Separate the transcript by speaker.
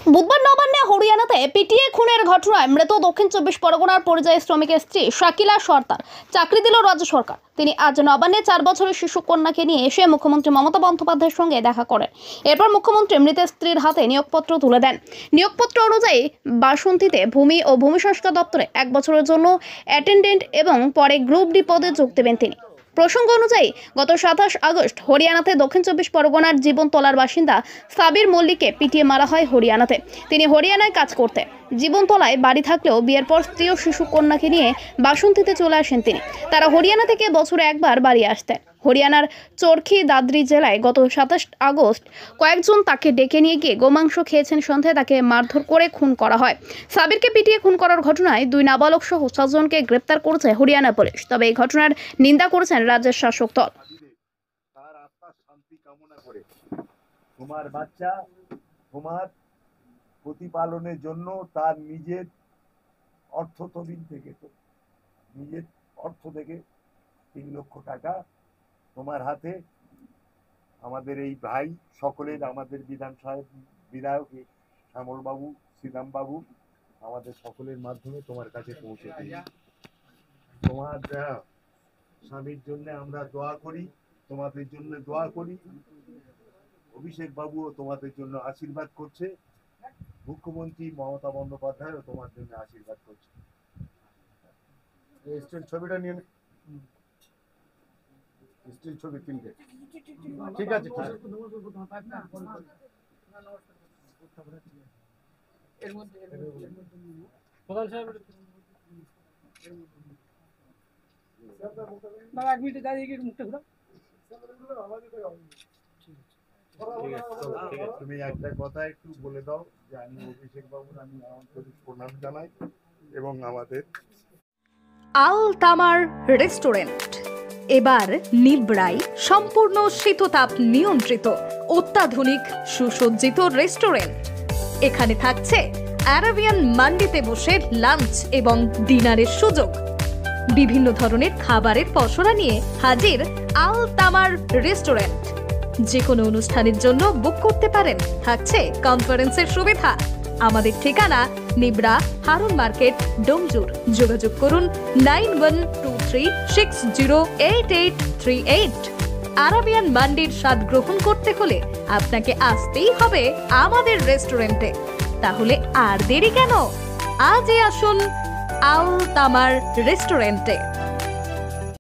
Speaker 1: বুধবার নবান্নে হরিয়ানাতে পিটিয়ে খুনের ঘটনায় মৃত দক্ষিণ 24 পরগনার পরিযায়ী শ্রমিকের স্ত্রী শাকিলা সরকার চাকরি দিল রাজ্য সরকার। তিনি আজ নবান্নে 4 বছরের শিশু কন্যাকে নিয়ে এসে মুখ্যমন্ত্রী মমতা বন্দ্যোপাধ্যায়ের সঙ্গে দেখা করেন। এরপর মুখ্যমন্ত্রী মৃতের স্ত্রীর হাতে নিয়োগপত্র তুলে দেন। নিয়োগপত্র অনুযায়ী বাসন্তীতে ভূমি ও ভূমি সংস্কার দপ্তরে 1 বছরের জন্য অ্যাটেন্ডেন্ট এবং পরে গ্রুপ ডি পদে যোগ দেবেন তিনি। প্রসঙ্গ অনুযায়ী গত 27 আগস্ট হরিয়ানাতে দক্ষিণ 24 পরগনার জীবনতলার বাসিন্দা সাবির মল্লিককে পিটিয়ে মারা হয় হরিয়ানাতে। তিনি হরিয়ানায় কাজ করতেন। জীবনতলায় বাড়ি থাকলেও বিয়ের পর স্ত্রী ও শিশু কন্যাকে নিয়ে বাসন্তীতে চলে আসেন তিনি। তারা হরিয়ানা থেকে বছরে একবার বাড়ি আসতেন। হরিয়ানার চরখি দাদরি জেলায় গত 27 আগস্ট কয়েকজন তাকে ডেকে নিয়ে গিয়ে গোমাংস খেয়েছেন সন্ধ্যায় তাকে মারধর করে খুন করা হয়। সাবিরকে পিটিয়ে খুন করার ঘটনায় 2 নাবালক সহ 7 জনকে গ্রেপ্তার করেছে হরিয়ানা পুলিশ। তবে এই ঘটনার নিন্দা করেছেন রাজ্যের শাসক দল।
Speaker 2: তার আত্মার শান্তি কামনা করে তোমার বাচ্চা তোমার প্রতিপালনের জন্য তার নিজের অর্থতবিল থেকে নিজের অর্থ থেকে 3 লক্ষ টাকা তোমার হাতে আমাদের এই ভাই সকলের আমাদের বিধানসভার বিধায়ক শ্যামল বাবু শ্রীরাম বাবু আমাদের সকলের মাধ্যমে তোমার কাছে পৌঁছে দিই। তোমার স্বামীর জন্য আমরা দোয়া করি, তোমাদের জন্য দোয়া করি। অভিষেক বাবুও তোমাদের জন্য আশীর্বাদ করছে, মুখ্যমন্ত্রী মমতা বন্দ্যোপাধ্যায়ও তোমার জন্য আশীর্বাদ করছে। ছবিটা নিয়ে স্টিল ছবি 3টে ঠিক আছে। প্রধান সাহেব এক মিনিটে দাঁড়িয়ে মুখটা ঘুরা। তুমি একটা কথা একটু বলে দাও যে আমি অভিষেক বাবুর আমি আন্তরিক প্রণাম জানাই এবং আমাদের
Speaker 3: আল তামার রেস্টুরেন্ট এবার নিবড়াই সম্পূর্ণ শীততাপ নিয়ন্ত্রিত অত্যাধুনিক সুসজ্জিত রেস্টুরেন্ট। এখানে থাকছে আরাবিয়ান মান্ডিতে বসে লাঞ্চ এবং ডিনারের সুযোগ। বিভিন্ন ধরনের খাবারের পসরা নিয়ে হাজির আল তামার রেস্টুরেন্ট। যে কোনো অনুষ্ঠানের জন্য বুক করতে পারেন। থাকছে কনফারেন্সের সুবিধা। আমাদের ঠিকানা নিবড়া হারুন মার্কেট ডোমজুর। যোগাযোগ করুন 9123608838। আরাবিয়ান মান্ডির স্বাদ গ্রহণ করতে হলে আপনাকে আসতেই হবে আমাদের রেস্টুরেন্টে। তাহলে আর দেরি কেন? আজই আসুন আল তামার রেস্টুরেন্টে।